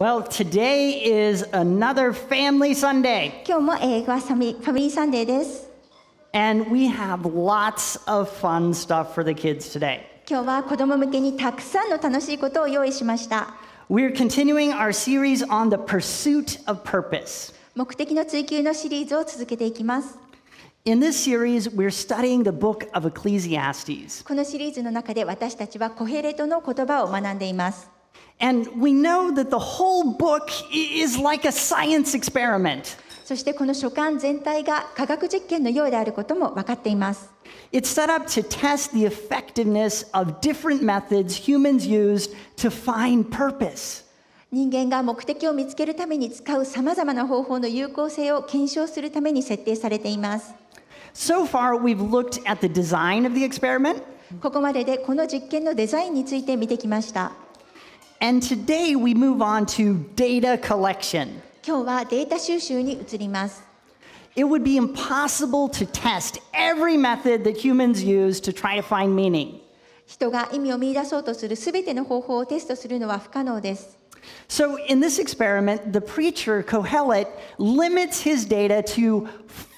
Well, today is another family Sunday, 今日も英語はファミリーサンデーです。and we have lots of fun stuff for the kids today. 今日は子供向けにたくさんの楽しいことを用意しました。We're continuing our series on the pursuit of purpose. 目的の追求のシリーズを続けていきます。In this series, we're studying the book of Ecclesiastes. このシリーズの中で私たちはコヘレトの言葉を学んでいます。And we know that the whole book is like a science experiment. そしてこの書簡全体が科学実験のようであることも分かっています。It's set up to test the effectiveness of different methods humans used to find purpose. 人間が目的を見つけるために使うさまざまな方法の有効性を検証するために設定されています。So far, we've looked at the design of the experiment. ここまででこの実験のデザインについて見てきました。And today we move on to data collection. 今日はデータ収集に移ります。It would be impossible to test every method that humans use to try to find meaning. 人が意味を見出そうとするすべての方法をテストするのは不可能です。So in this experiment, the preacher, Kohelet, limits his data to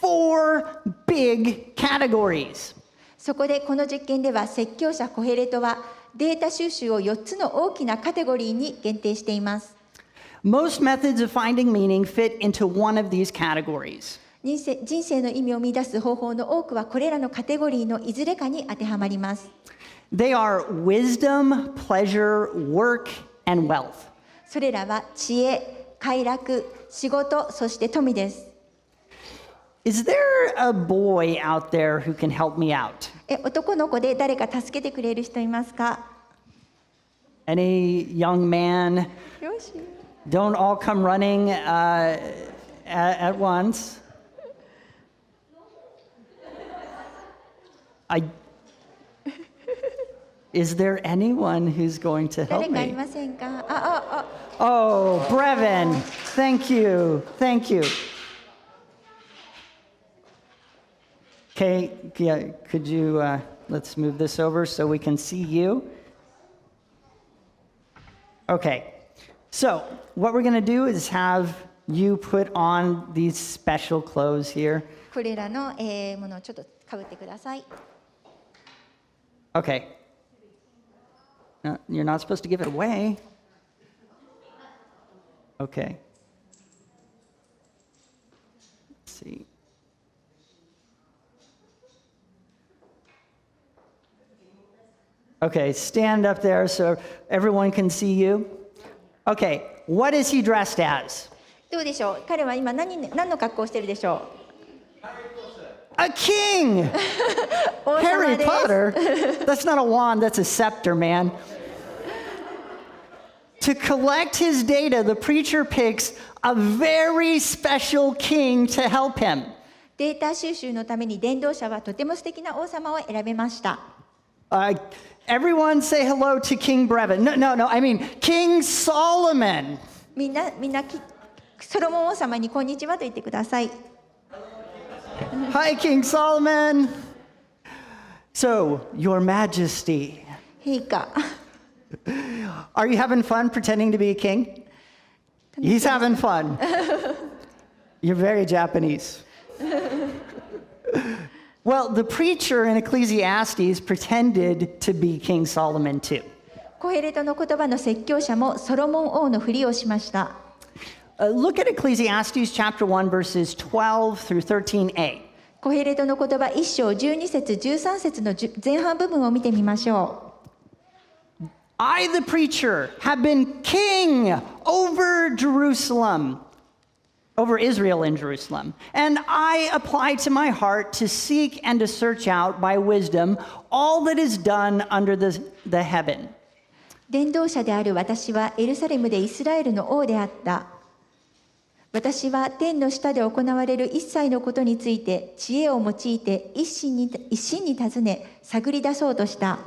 4 big categories. そこでこの実験では説教者コヘレトはデータ収集を4つの大きなカテゴリーに限定しています。Most methods of finding meaning fit into one of these categories. 人生の意味を見出す方法の多くはこれらのカテゴリーのいずれかに当てはまります。They are wisdom, pleasure, work, and wealth. それらは知恵、快楽、仕事、そして富です。Is there a boy out there who can help me out? 男の子で誰か助けてくれる人いますか？ Any young man? よし。Don't all come running at once. Is there anyone who's going to help 誰かい me? ませんか？Oh, Brevin, thank you. Okay, yeah, could you, let's move this over so we can see you. Okay, so what we're going to do is have you put on these special clothes here. これらのものをちょっとかぶってください。Okay. No, you're not supposed to give it away. Okay. Let's see. Okay, stand up there so everyone can see you. Okay, what is he dressed as? どうでしょう？彼は今何の格好をしているでしょう？A king! 王様 Harry です。 Potter? That's not a wand, that's a scepter, man. To collect his data, the preacher picks a very special king to help him. データ収集のために伝道者はとても素敵な王様を選びました。Everyone say hello to King Brevin. No, I mean King Solomon. みんなソロモン王様にこんにちはと言ってください。Hi, King Solomon. So, Your Majesty, 陛下。are you having fun pretending to be a king? He's having fun. You're very Japanese. Well, the preacher in Ecclesiastes pretended to be King Solomon too. コヘレトの言葉の説教者もソロモン王のふりをしました。Look at Ecclesiastes chapter 1, verses 12 through 13a. コヘレトの言葉1章12節13節の前半部分を見てみましょう。I, the preacher, have been king over Israel and Jerusalem. And I apply to my heart to seek and to search out by wisdom all that is done under the heaven. 伝道者である私はエルサレムでイスラエルの王であった。私は天の下で行われる一切のことについて知恵を用いて一心に尋ね探り出そうとした。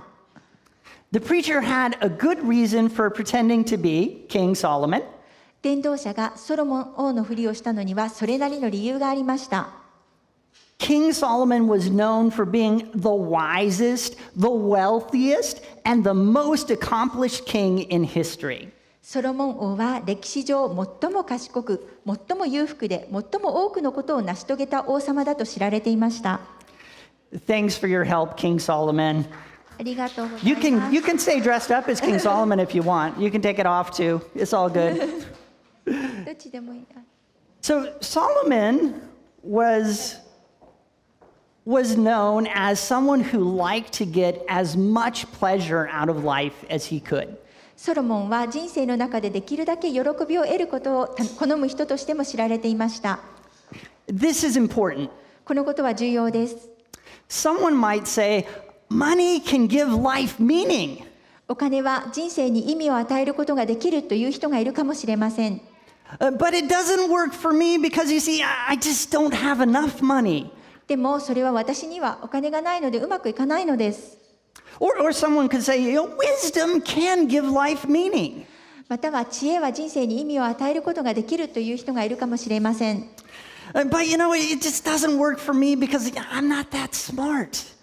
The preacher had a good reason for pretending to be King Solomon. 伝道者がソロモン王のふりをしたのにはそれなりの理由がありました。King Solomon was known for being the wisest, the wealthiest, and the most accomplished king in history. ソロモン王は歴史上最も賢く、最も裕福で、最も多くのことを成し遂げた王様だと知られていました。Thanks for your help, King Solomon. ありがとうございます。You can stay dressed up as King Solomon if you want. You can take it off too. It's all good. どっちでもいいな。So Solomon was known as someone who liked to get as much pleasure out of life as he could. ソロモンは人生の中でできるだけ喜びを得ることを好む人としても知られていました。This is important. このことは重要です。Someone might say, money can give life meaning. お金は人生に意味を与えることができるという人がいるかもしれません。But it doesn't work for me because you see, I just don't have enough money. でもそれは私にはお金がないのでうまくいかないのです。Or someone could say, wisdom can give life meaning. または知恵は人生に意味を与えることができるという人がいるかもしれません。But it just doesn't work for me because I'm not that smart.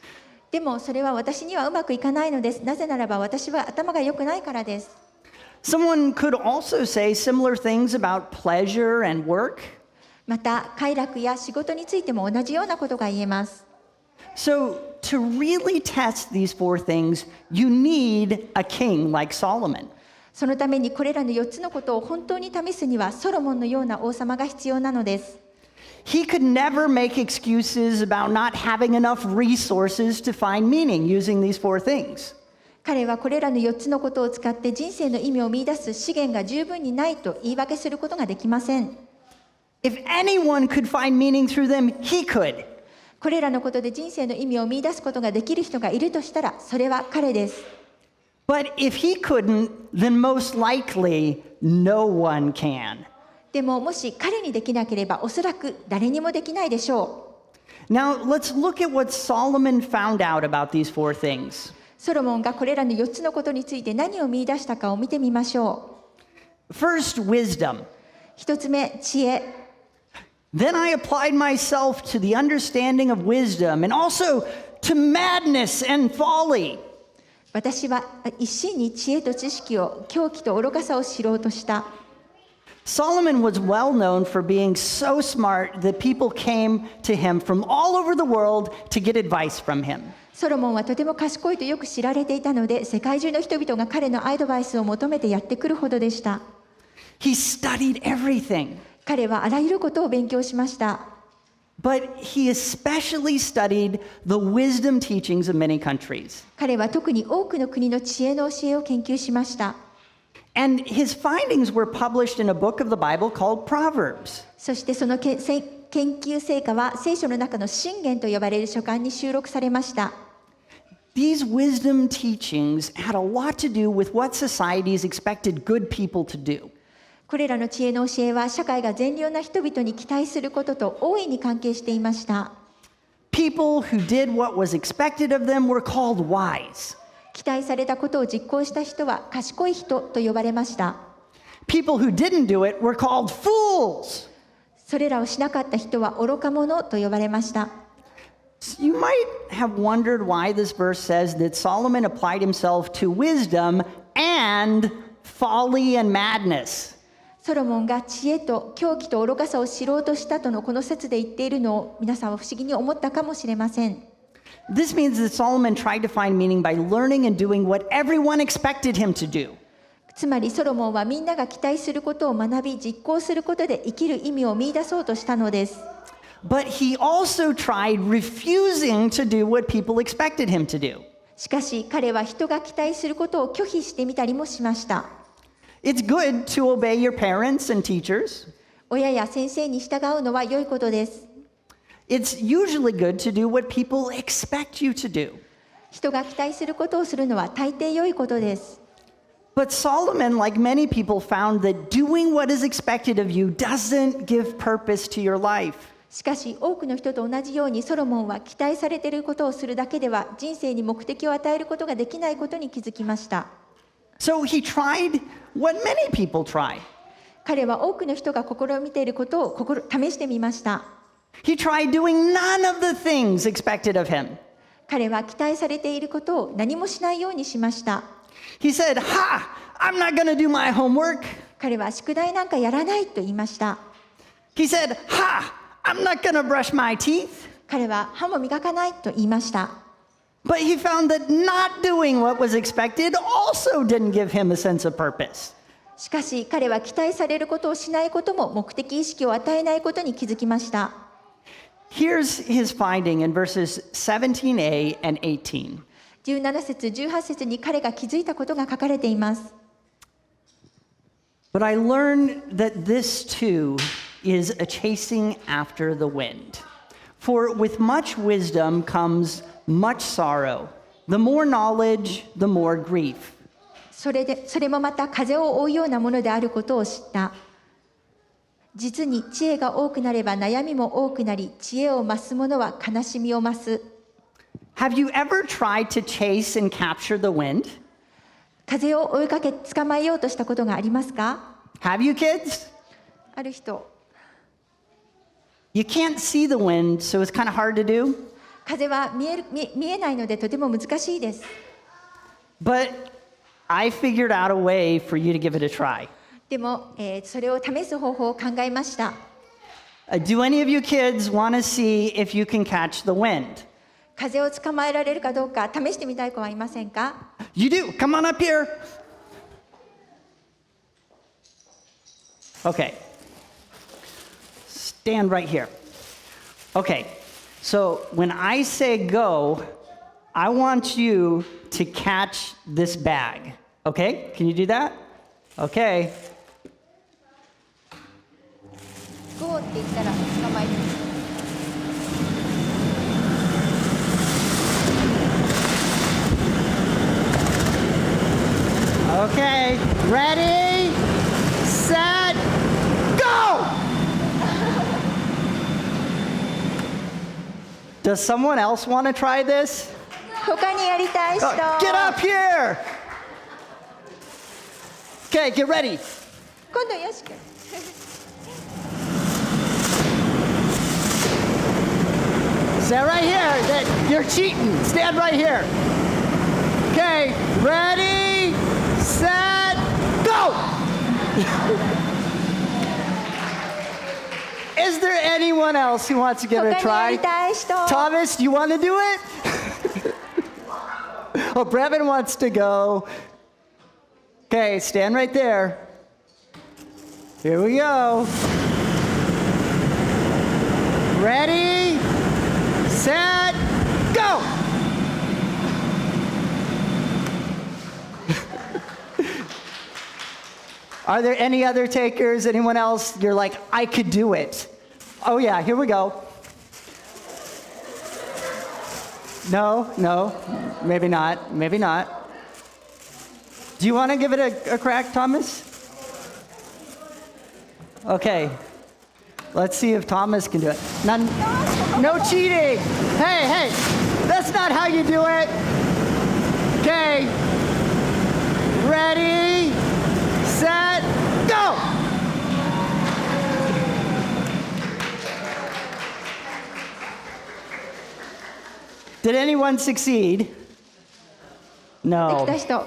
でもそれは私にはうまくいかないのです。なぜならば私は頭が良くないからです。Someone could also say similar things about pleasure and work. また快楽や仕事についても同じようなことが言えます。So to really test these four things, you need a king like Solomon. そのためにこれらの4つのことを本当に試すにはソロモンのような王様が必要なのです。He could never make excuses about not having enough resources to find meaning using these four things. 彼はこれらの4つのことを使って人生の意味を見出す資源が十分にないと言い訳することができません。If anyone could find meaning through them, he could. これらのことで人生の意味を見出すことができる人がいるとしたら、それは彼です。But if he couldn't, then most likely no one can. でももし彼にできなければ、おそらく誰にもできないでしょう。Now let's look at what Solomon found out about these four things. ソロモンがこれらの4つのことについて何を見出したかを見てみましょう。First, wisdom. 1つ目、知恵。Then I applied myself to the understanding of wisdom and also to madness and folly. 私は一心に知恵と知識を、狂気と愚かさを知ろうとした。Solomon was well known for being so smart that people came to him from all over the world to get advice from him. ソロモンはとても賢いとよく知られていたので、世界中の人々が彼のアドバイスを求めてやってくるほどでした。He studied everything. 彼はあらゆることを勉強しました。But he especially studied the wisdom teachings of many countries. 彼は特に多くの国の知恵の教えを研究しました。And his findings were published in a book of the Bible called Proverbs. そしてその研究成果は聖書の中の箴言と呼ばれる書簡に収録されました。These wisdom teachings had a lot to do with what societies expected good people to do. これらの知恵の教えは社会が善良な人々に期待することと大いに関係していました。People who did what was expected of them were called wise. 期待されたことを実行した人は賢い人と呼ばれました。People who didn't do it were called fools. それらをしなかった人は愚か者と呼ばれました。You might have wondered why this verse says that Solomon applied himself to wisdom and folly and madness. ソロモンが知恵と狂気と愚かさを知ろうとしたとのこの説で言っているのを皆さんは不思議に思ったかもしれません。This means that Solomon tried to find meaning by learning and doing what everyone expected him to do. つまりソロモンはみんなが期待することを学び実行することで生きる意味を見出そうとしたのです。But he also tried refusing to do what people expected him to do. しかし彼は人が期待することを拒否してみたりもしました。It's good to obey your parents and teachers. 親や先生に従うのは良いことです。It's usually good to do what people expect you to do. 人が期待することをするのは大抵良いことです。But Solomon, like many people, found that doing what is expected of you doesn't give purpose to your life. しかし多くの人と同じようにソロモンは期待されていることをするだけでは人生に目的を与えることができないことに気づきました。So he tried what many people try. 彼は多くの人が試みていることを試してみました。He tried doing none of the things expected of him. 彼は期待されていることを何もしないようにしました。He said, "Ha! I'm not going to do my homework." 彼は宿題なんかやらないと言いました。He said, "Ha! I'm not going to brush my teeth." 彼は歯も磨かないと言いました。But he found that not doing what was expected also didn't give him a sense of purpose. しかし彼は期待されることをしないことも目的意識を与えないことに気づきました。Here's his finding in verses 17a and 18. 17節、18節に彼が気づいたことが書かれています。But I learned that this too is a chasing after the wind. For with much wisdom comes much sorrow. The more knowledge, the more grief. それもまた風を追うようなものであることを知った。実に知恵が多くなれば悩みも多くなり、知恵を増す者は悲しみを増す。Have you ever tried to chase and capture the wind? 風を追いかけ捕まえようとしたことがありますか？ Have you, kids? ある人。You can't see the wind, so it's kind of hard to do. 風は見えないのでとても難しいです。But I figured out a way for you to give it a try. でも、それを試す方法を考えました。Do any of you kids want to see if you can catch the wind? 風を捕まえられるかどうか試してみたい子はいませんか？ You do. Come on up here. Okay. Stand right here. Okay. So when I say go, I want you to catch this bag. Okay? Can you do that? Okay. ゴーって言ったら捕まえる。Okay. Ready, set, go! Does someone else want to try this? 他にやりたい人。Get up here! Okay, get ready. 今度よし君。Stand right here. You're cheating. Stand right here. Okay, ready, set, go! Is there anyone else who wants to give it a 他にやり try? たい人。Thomas, do you want to do it? Oh, Brevin wants to go. Okay, stand right there. Here we go. Ready, set, go! Are there any other takers? Anyone else? You're like, I could do it. Oh yeah, here we go. No, maybe not, maybe not. Do you want to give it a crack, Thomas? Okay. Let's see if Thomas can do it. No cheating. Hey, that's not how you do it. Okay. Ready, set, go! Did anyone succeed? でき No. た人。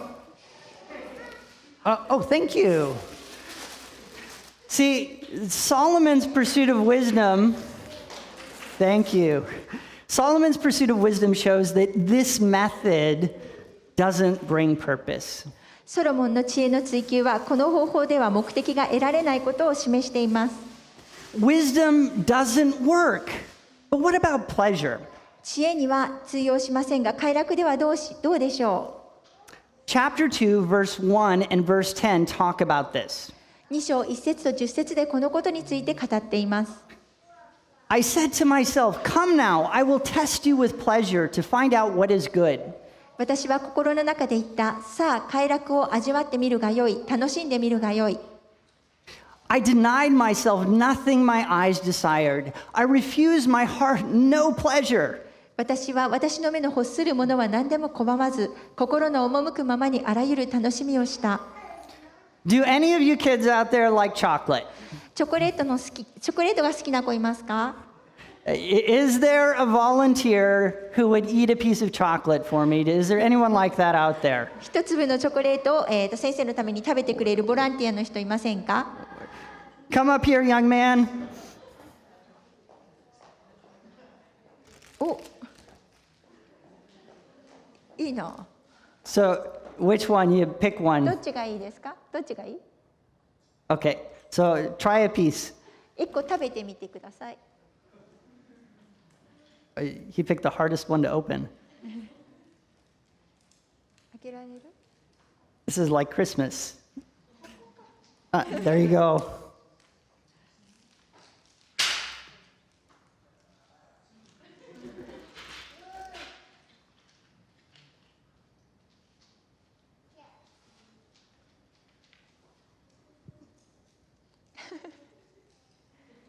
Oh, thank you. See, Solomon's pursuit of wisdom, thank you. Solomon's pursuit of wisdom shows that this method doesn't bring purpose. ソロモンの知恵の追求はこの方法では目的が得られないことを示しています。Wisdom doesn't work. But what about pleasure? 知恵には通用しませんが、快楽ではどうでしょう。Chapter 2, verse 1 and verse 10 talk about this. 2章1節と10節でこのことについて語っています。I said to myself, come now, I will test you with pleasure to find out what is good. 私は心の中で言った。さあ、快楽を味わってみるがよい。楽しんでみるがよい。I denied myself nothing my eyes desired. I refused my heart no pleasure. 私は私の目の欲するものは何でも拒まず、心の赴くままにあらゆる楽しみをした。Do any of you kids out there like chocolate? チョコレートが好きな子いますか？ Is there a volunteer who would eat a piece of chocolate for me? Is there anyone like that out there? 一粒のチョコレートを、先生のために食べてくれるボランティアの人いませんか？ Come up here, young man. お、いいな。So, which one? You pick ど one. っちがいいですか？どっちがいい？ Okay, so try a piece. 一個食べてみてください。He picked the hardest one to open. 開けられる？ This is like Christmas. There you go.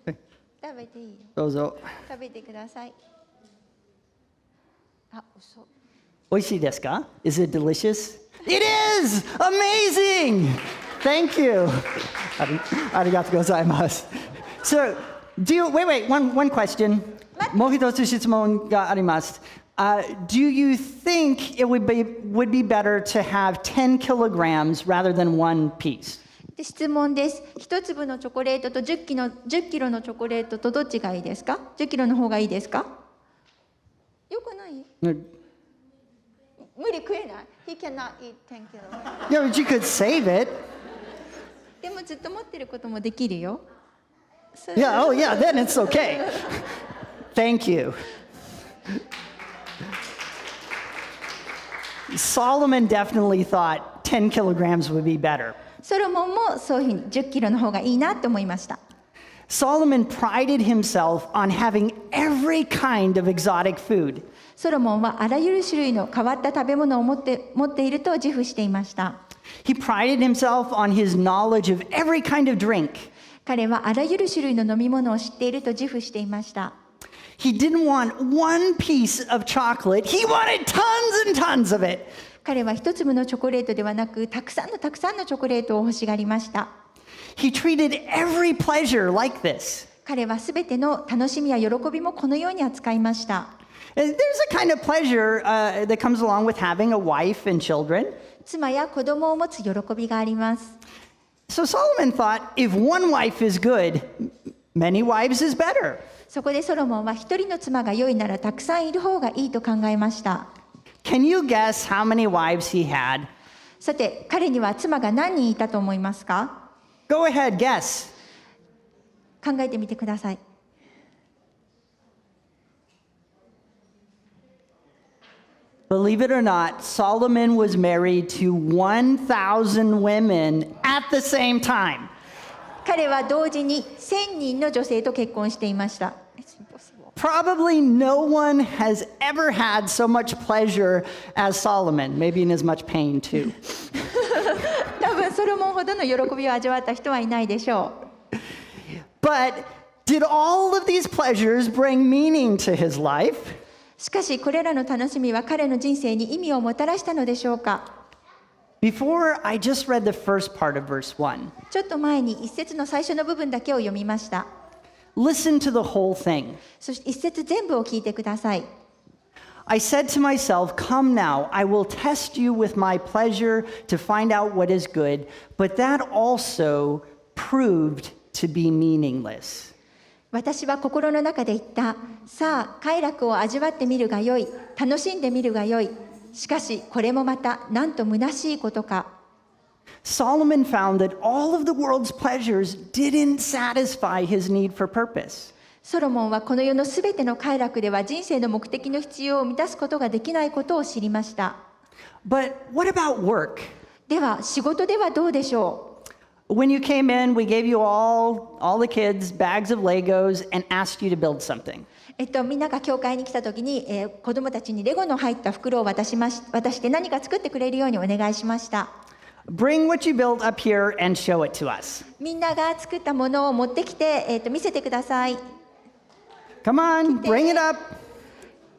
Thank 食べていいよ。どうぞ。食べてください。あ、嘘。美味しいですか? Is it delicious? It is! Amazing! Thank you. ありがとうございます。So, wait, one question. もう一つ質問があります。Do you think it would be better to have 10 kilograms rather than one piece? で質問です。一粒のチョコレートと10キロのチョコレートとどっちがいいですか？ 10 キロの方がいいですか？よくない？無理食えない。He cannot eat 10 kilos. Yeah, but you could save it. でもずっと持ってることもできるよ。Yeah, oh yeah, then it's okay. Thank you. Solomon definitely thought 10 kilograms would be better. ソロモンもそういうふうに10キロの方がいいなと思いました。Solomon prided himself on having every kind of exotic food. ソロモンはあらゆる種類の変わった食べ物を持っていると自負していました。He prided himself on his knowledge of every kind of drink. 彼はあらゆる種類の飲み物を知っていると自負していました。He didn't want one piece of chocolate. He wanted tons and tons of it. 彼は一粒のチョコレートではなく、たくさんのチョコレートを欲しがりました。He treated every pleasure like this. 彼はすべての楽しみや喜びもこのように扱いました。There's a kind of pleasure that comes along with having a wife and children. 妻や子供を持つ喜びがあります。So Solomon thought, if one wife is good, many wives is better. そこでソロモンは一人の妻が良いならたくさんいる方がいいと考えました。Can you guess how many wives he had? さて、彼には妻が何人いたと思いますか？ Go ahead, guess. 考えてみてください。Believe it or not, Solomon was married to 1,000 women at the same time. 彼は同時に1000人の女性と結婚していました。Probably no one has ever had so much pleasure as Solomon, maybe in as much pain too. 多分ソロモンほどの喜びを味わった人はいないでしょう。But did all of these pleasures bring meaning to his life? しかしこれらの楽しみは彼の人生に意味をもたらしたのでしょうか？ Before, I just read the first part of verse 1. ちょっと前に一節の最初の部分だけを読みました。Listen to the whole thing. そして一節全部を聞いてください。I said to myself, come now, I will test you with my pleasure to find out what is good, but that also proved to be meaningless. 私は心の中で言った。さあ、快楽を味わってみるがよい。楽しんでみるがよい。しかし、これもまた、なんと虚しいことか。Solomon found that all of the world's pleasures didn't satisfy his need for purpose. ソロモンはこの世のすべての快楽では人生の目的の必要を満たすことができないことを知りました。But what about work? では、仕事ではどうでしょう？ When you came in, we gave you all the kids bags of Legos and asked you to build something. みんなが教会に来た時に、子供たちにレゴの入った袋を渡して何か作ってくれるようにお願いしました。Bring what you built up here and show it to us. みんなが作ったものを持ってきて、見せてください。Come on, bring it up.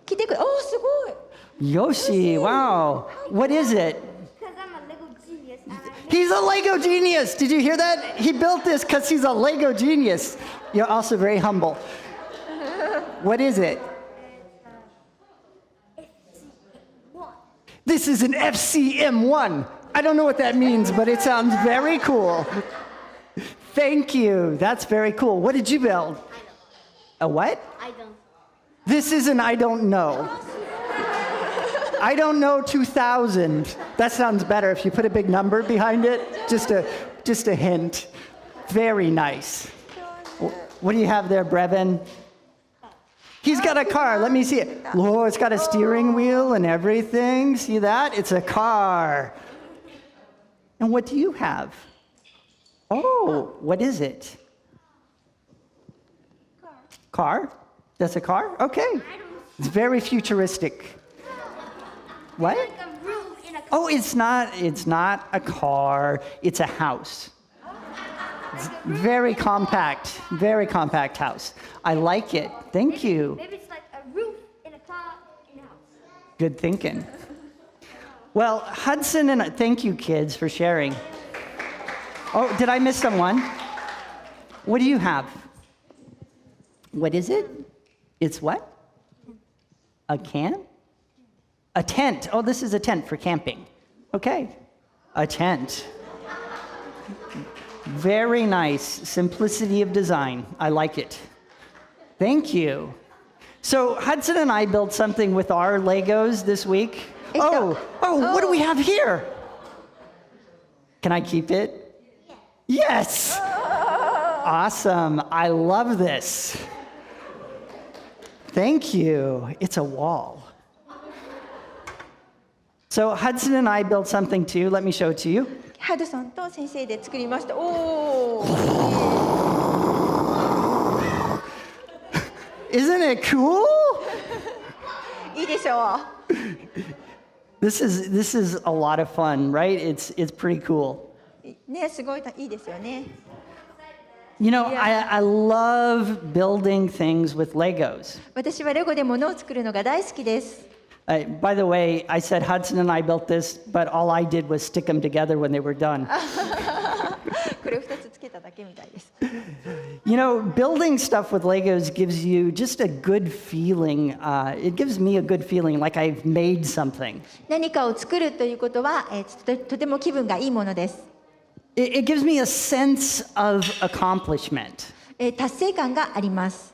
来てくれ。おー、すごい。Yoshi, wow. What is it? Because I'm a Lego genius. He's a Lego genius. Did you hear that? He built this because he's a Lego genius. You're also very humble. What is it? This is an FCM1. I don't know what that means, but it sounds very cool. Thank you. That's very cool. What did you build? A what? I don't. This is an I don't know. I don't know 2000. That sounds better if you put a big number behind it. Just a hint. Very nice. What do you have there, Brevin? He's got a car. Let me see it. Oh, it's got a steering wheel and everything. See that? It's a car. And what do you have? Oh, what is it? Car? That's a car? Okay. It's very futuristic. What? Like a room in a car. Oh, it's not a car. It's a house. It's very compact house. I like it. Thank you. Maybe it's like a roof in a car in a house. Good thinking. Well, Hudson and thank you, kids, for sharing. Oh, did I miss someone? What do you have? What is it? It's what? A can? A tent. Oh, this is a tent for camping. Okay. A tent. Very nice. Simplicity of design. I like it. Thank you. So Hudson and I built something with our Legos this week. Oh, what do we have here? Can I keep it? Yes. Awesome. I love this. Thank you. It's a wall. So Hudson and I built something too. Let me show it to you. ハドソンと先生で作りました。おー。 Isn't it cool? いいでしょう。 This is a lot of fun, right? It's pretty cool. ね、すごいいいですよね。You know, Yeah. I love building things with Legos. 私はレゴで物を作るのが大好きです。By the way, I said Hudson and I built this, but all I did was stick them together when they were done. これを2つつけただけみたいです。 You know, building stuff with Legos gives you just a good feeling. It gives me a good feeling like I've made something. 何かを作るということは、とても気分がいいものです。It gives me a sense of accomplishment. 達成感があります。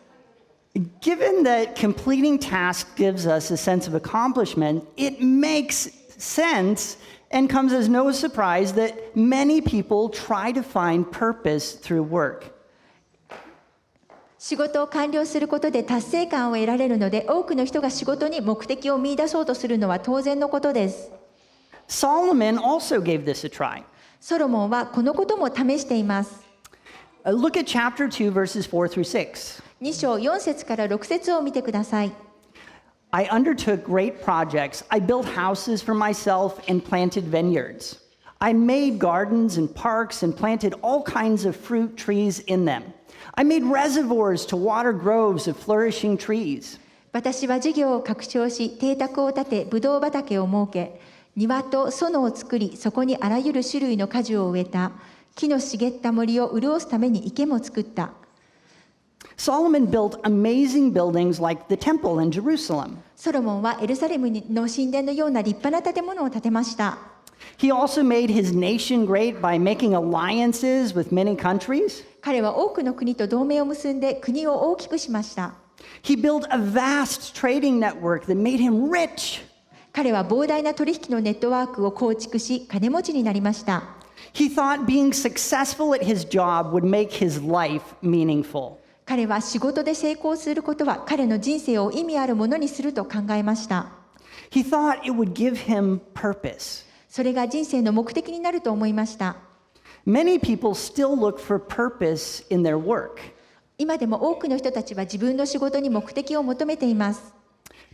Given that completing tasks gives us a sense of accomplishment, it makes sense and comes as no surprise that many people try to find purpose through work. 仕事を完了することで達成感を得られるので、多くの人が仕事に目的を見出そうとするのは当然のことです。 Solomon also gave this a try. ソロモンはこのことも試しています。 Look at chapter 2, verses 4 through 6. 2章4節から6節を見てください。 I undertook great projects. I built houses for myself and planted vineyards. I made gardens and parks and planted all kinds of fruit trees in them. I made reservoirs to water groves of flourishing trees. 私は事業を拡張し、邸宅を建て、ぶどう畑を設け、庭と園を作り、そこにあらゆる種類の果樹を植えた。木の茂った森を潤すために池も作った。 Solomon built amazing buildings like the temple in Jerusalem. ソロモンはエルサレムの神殿のような立派な建物を建てました。 He also made his nation great by making alliances with many countries. 彼は多くの国と同盟を結んで国を大きくしました。 He built a vast trading network that made him rich. 彼は膨大な取引のネットワークを構築し、金持ちになりました。 He thought being successful at his job would make his life meaningful. 彼は仕事で成功することは彼の人生を意味あるものにすると考えました。 He thought it would give him purpose. それが人生の目的になると思いました。 Many people still look for purpose in their work. 今でも多くの人たちは自分の仕事に目的を求めています。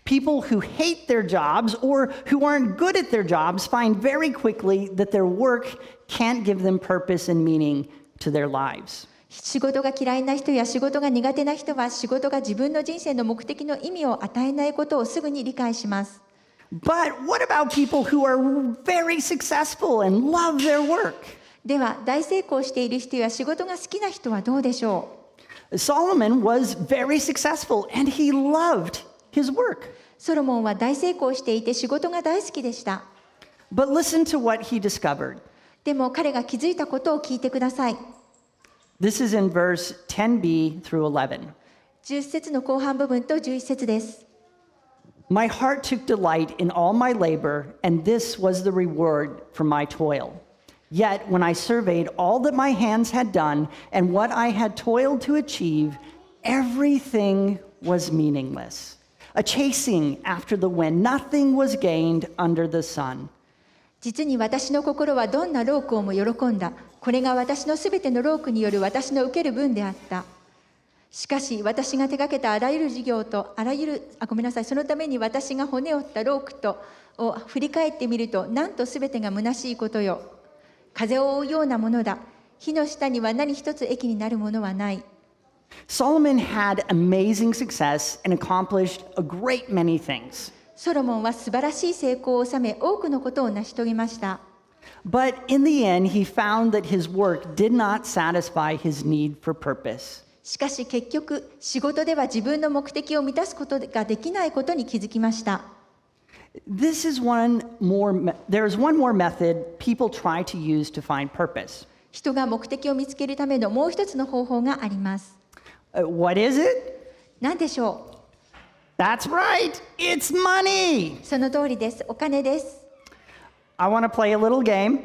People who hate their jobs or who aren't good at their jobs find very quickly that their work can't give them purpose and meaning to their lives. 仕事が嫌いな人や仕事が苦手な人は仕事が自分の人生の目的の意味を与えないことをすぐに理解します。 But what about people who are very successful and love their work? では大成功している人や仕事が好きな人はどうでしょ Solomon was very successful and he loved his work. ソロモンは大成功していて仕事が大好きでした。But listen to what he discovered. でも彼が気づいたことを聞いてください。This is in verse 10b through 11. 10節の後半部分と11節です。My heart took delight in all my labor, and this was the reward for my toil. Yet when I surveyed all that my hands had done and what I had toiled to achieve, everything was meaningless. A chasing after the wind, nothing was gained under the sun. 実に私の心はどんな労苦をも喜んだ。これが私のすべての労苦による私の受ける分であった。しかし私が手がけたあらゆる事業とそのために私が骨を折った労苦を振り返ってみると、なんとすべてが虚しいことよ。風を追うようなものだ。火の下には何一つ益になるものはない。Solomon had amazing success and accomplished a great many things. ソロモンは素晴らしい成功を収め、多くのことを成し遂げました。But in the end, he found that his work did not satisfy his need for purpose. しかし結局、仕事では自分の目的を満たすことができないことに気づきました。There is one more method people try to use to find purpose. 人が目的を見つけるためのもう一つの方法があります。What is it? 何でしょう？ That's right. It's money. その通りです。お金です。I want to play a little game.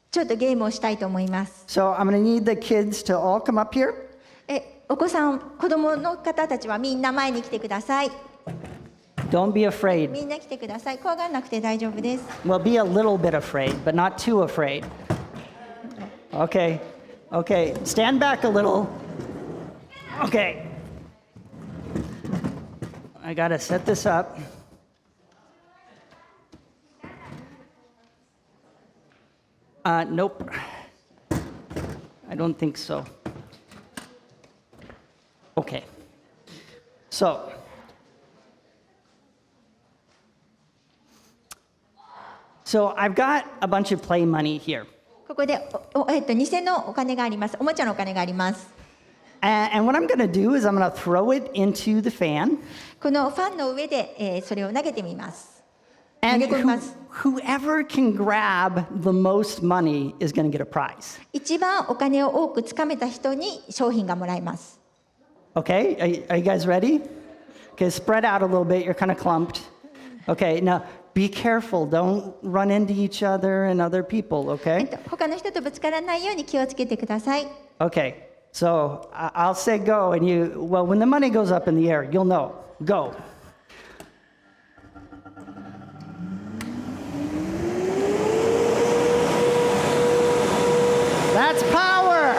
ちょっとゲームをしたいと思います。So I'm going to need the kids to all come up here. お子さん、子供の方たちはみんな前に来てください。Don't be afraid. みんな来てください。怖がらなくて大丈夫です。Well, be a little bit afraid, but not too afraid. Okay. Okay. Stand back a little. Okay. I got to set this up. Nope. I don't think so. Okay. So I've got a bunch of play money here. ここで偽のお金があります。おもちゃのお金があります。And what I'm going to do is I'm going to throw it into the fan. このファンの上で、それを投げてみます。投 And げ込みます。whoever can grab the most money is going to get a prize. 一番お金を多くつかめた人に商品がもらえます。Okay, are you guys ready? Okay, spread out a little bit. You're kind of clumped. Okay, now be careful. Don't run into each other and other people, okay? 他の人とぶつからないように気をつけてください。Okay, so I'll say go, and well, when the money goes up in the air, you'll know. Go. That's power.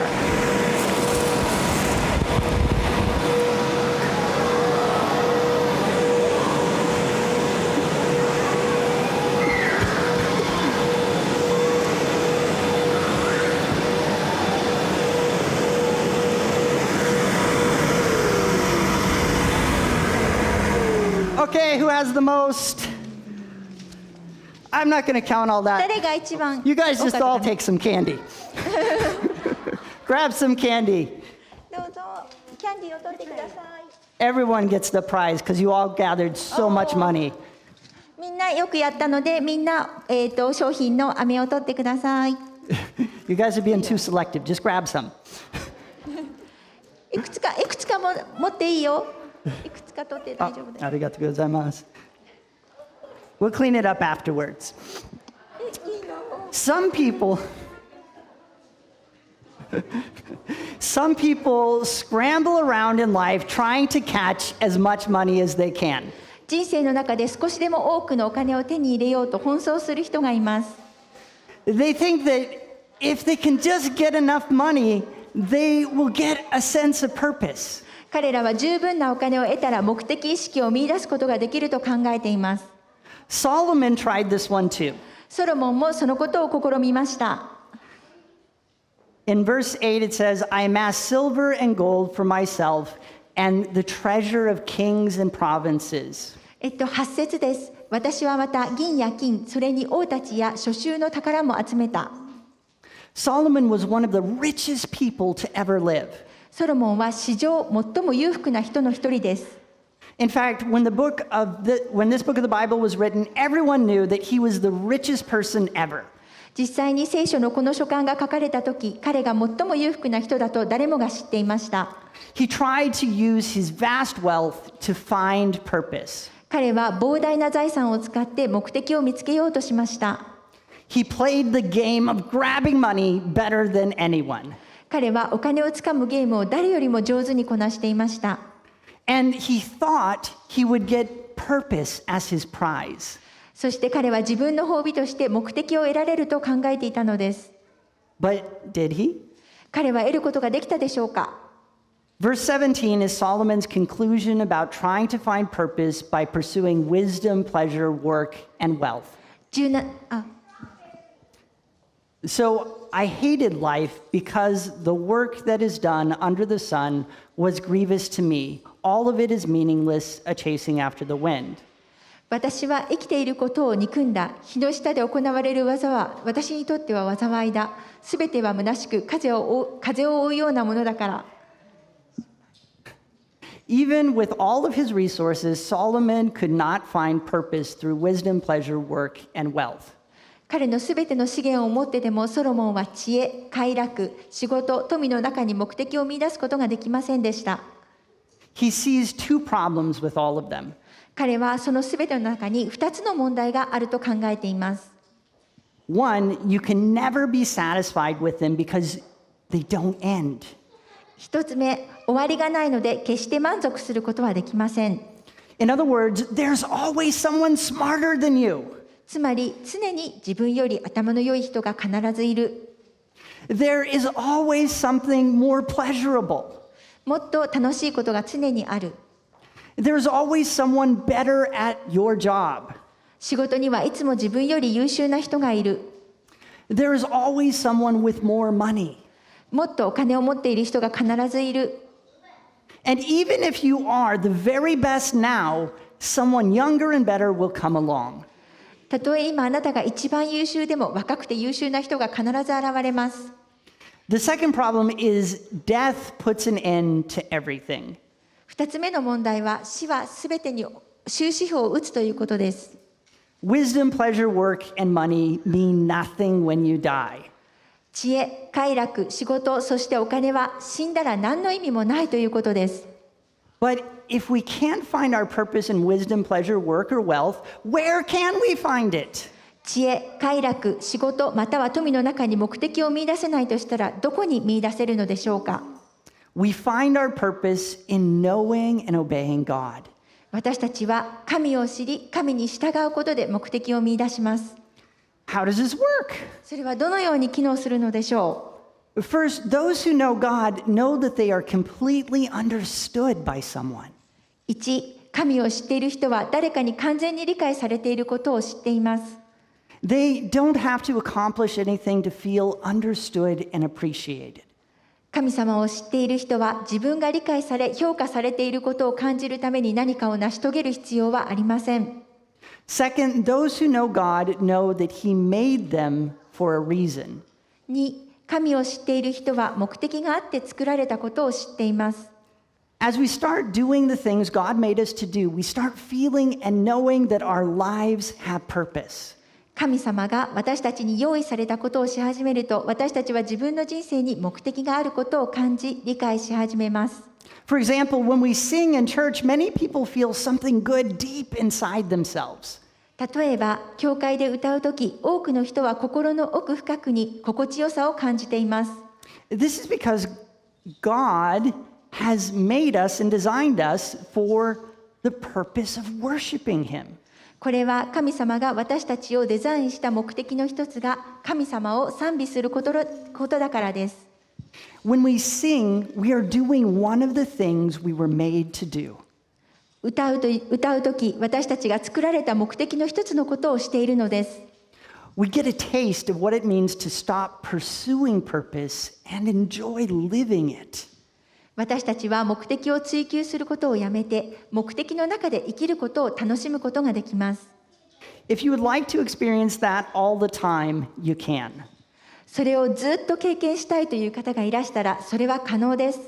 Okay, who has the most? I'm not going to count all that. 誰が一番 You guys 多 just か all ったかな take some candy. Grab some candy. どうぞキャンディーを取ってください。 Everyone gets the prize because you all gathered so much money. みんなよくやったので、みんな、商品の飴を取ってください。You guys are being too selective. Just grab some. いくつかも持っていいよ。いくつか取って大丈夫です。ありがとうございます。We'll clean it up afterwards. いいの。Some people scramble around in life trying to catch as much money as they can. 人生の中で少しでも多くのお金を手に入れようと奔走する人がいます。They think that if they can just get enough money, they will get a sense of purpose. 彼らは十分なお金を得たら目的意識を見出すことができると考えています。Solomon tried this one too. ソロモンもそのことを試みました。In verse 8 it says, I amassed silver and gold for myself and the treasure of kings and provinces. 8節です。私はまた銀や金、それに王たちや諸州の宝も集めた。Solomon was one of the richest people to ever live. ソロモンは史上最も裕福な人の一人です。In fact, when this book of the Bible was written, everyone knew that he was the richest person ever. 実際に聖書のこの書簡が書かれた時、彼が最も裕福な人だと誰もが知っていました。He tried to use his vast wealth to find purpose. 彼は膨大な財産を使って目的を見つけようとしました。He played the game of grabbing money better than anyone. 彼はお金をつかむゲームを誰よりも上手にこなしていました。And he thought he would get purpose as his prize. そして彼は自分の褒美として目的を得られると考えていたのです。But did he? 彼は得ることができたでしょうか。Verse 17 is Solomon's conclusion about trying to find purpose by pursuing wisdom, pleasure, work, and wealth. So I hated life because the work that is done under the sun was grievous to me. All of it is meaningless, a chasing after the wind. 私は生きていることを憎んだ。日の下で行われる技は私にとっては災いだ。すべては虚しく風を追うようなものだから。Even with all of his resources, Solomon could not find purpose through wisdom, pleasure, work, and wealth. 彼のすべての資源を持ってでもソロモンは知恵、快楽、仕事、富の中に目的を見出すことができませんでした。He sees two problems with all of them. 彼はそのすべての中に2つの問題があると考えています。One, you can never be satisfied with them because they don't end. 1つ目、終わりがないので決して満足することはできません。In other words, there's always someone smarter than you. つまり常に自分より頭の良い人が必ずいる。There is always something more pleasurable. もっと楽しいことが常にある。There's always someone better at your job. 仕事にはいつも自分より優秀な人がいる。There is always someone with more money. もっとお金を持っている人が必ずいる。And even if you are the very best now, someone younger and better will come along. たとえ今あなたが一番優秀でも若くて優秀な人が必ず現れます。The second problem is death puts an end to everything. 2つ目の問題は死はすべてに終止符を打つということです。Wisdom, pleasure, work, and money mean nothing when you die. 知恵、快楽、仕事、そしてお金は死んだら何の意味もないということです。But if we can't find our purpose in wisdom, pleasure, work, or wealth, where can we find it? 知恵、快楽、仕事、または富の中に目的を見出せないとしたらどこに見出せるのでしょうか。We find our purpose in knowing and obeying God. 私たちは神を知り、神に従うことで目的を見出します。How does this work? それはどのように機能するのでしょう。First, those who know God know that they are completely understood by someone. 1、神を知っている人は誰かに完全に理解されていることを知っています。They don't have to accomplish anything to feel understood and appreciated. 神様を知っている人は自分が理解され評価されていることを感じるために何かを成し遂げる必要はありません。Second, those who know God know that He made them for a reason. 2、神を知っている人は目的があって作られたことを知っています。As we start doing the things God made us to do, we start feeling and knowing that our lives have purpose. 神様が私たちに用意されたことをし始めると、私たちは自分の人生に目的があることを感じ、理解し始めます。For example, when we sing in church, many people feel something good deep inside themselves. 例えば、教会で歌うとき、多くの人は心の奥深くに心地よさを感じています。This is because God has made us and designed us for the purpose of worshiping Him. これは神様が私たちをデザインした目的の一つが神様を賛美することだからです。When we sing, we are doing one of the things we were made to do. 歌うとき、私たちが作られた目的の一つのことをしているのです。We get a taste of what it means to stop pursuing purpose and enjoy living it. 私たちは目的を追求することをやめて、目的の中で生きることを楽しむことができます。If you would like to experience that all the time, you can. それをずっと経験したいという方がいらしたら、それは可能です。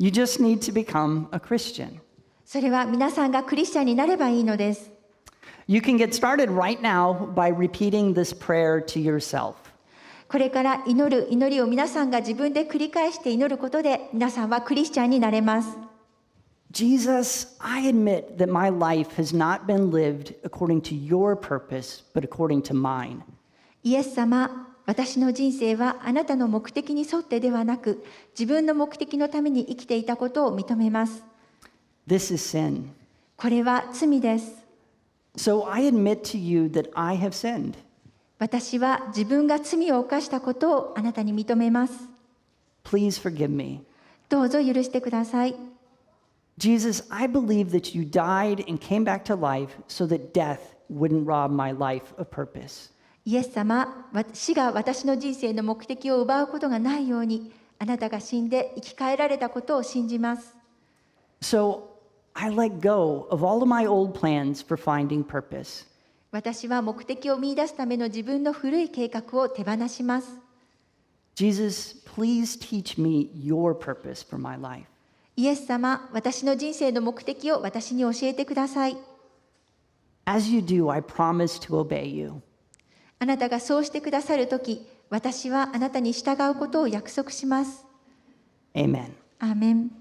You just need to become a Christian. それは皆さんがクリスチャンになればいいのです。You can get started right now by repeating this prayer to yourself. これから祈る祈りを皆さんが自分で繰り返して祈ることで、皆さんはクリスチャンになれます。Jesus, I admit that my life has not been lived according to your purpose, but according to mine. イエス様、私の人生はあなたの目的に沿ってではなく、自分の目的のために生きていたことを認めます。This is sin. これは罪です。So I admit to you that I have sinned. 私は自分が罪を犯したことをあなたに認めます。Please forgive me. どうぞ許してください。Jesus, I believe that you died and came back to life so that death wouldn't rob my life of purpose. イエス様、死が私の人生の目的を奪うことがないように、あなたが死んで生き返られたことを信じます。So I let go of all of my old plans for finding purpose. 私は目的を見出すための自分の古い計画を手放します。Jesus, please teach me your purpose for my life. イエス様、私の人生の目的を私に教えてください。As you do, I promise to obey you. あなたがそうしてくださるとき、私はあなたに従うことを約束します。Amen. アーメン。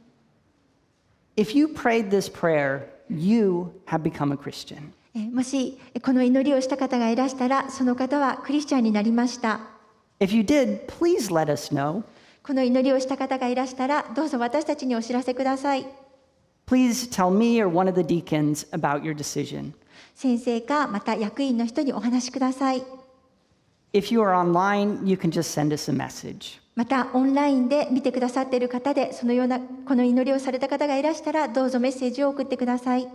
If you prayed this prayer, you have become a Christian. もしこの祈りをした方がいらしたら、その方はクリスチャンになりました。If you did, please let us know. この祈りをした方がいらしたら、どうぞ私たちにお知らせください。Please tell me or one of the deacons about your decision. 先生かまた役員の人にお話しください。If you are online, you can just send us a message. またオンラインで見てくださっている方で、この祈りをされた方がいらしたら、どうぞメッセージを送ってください。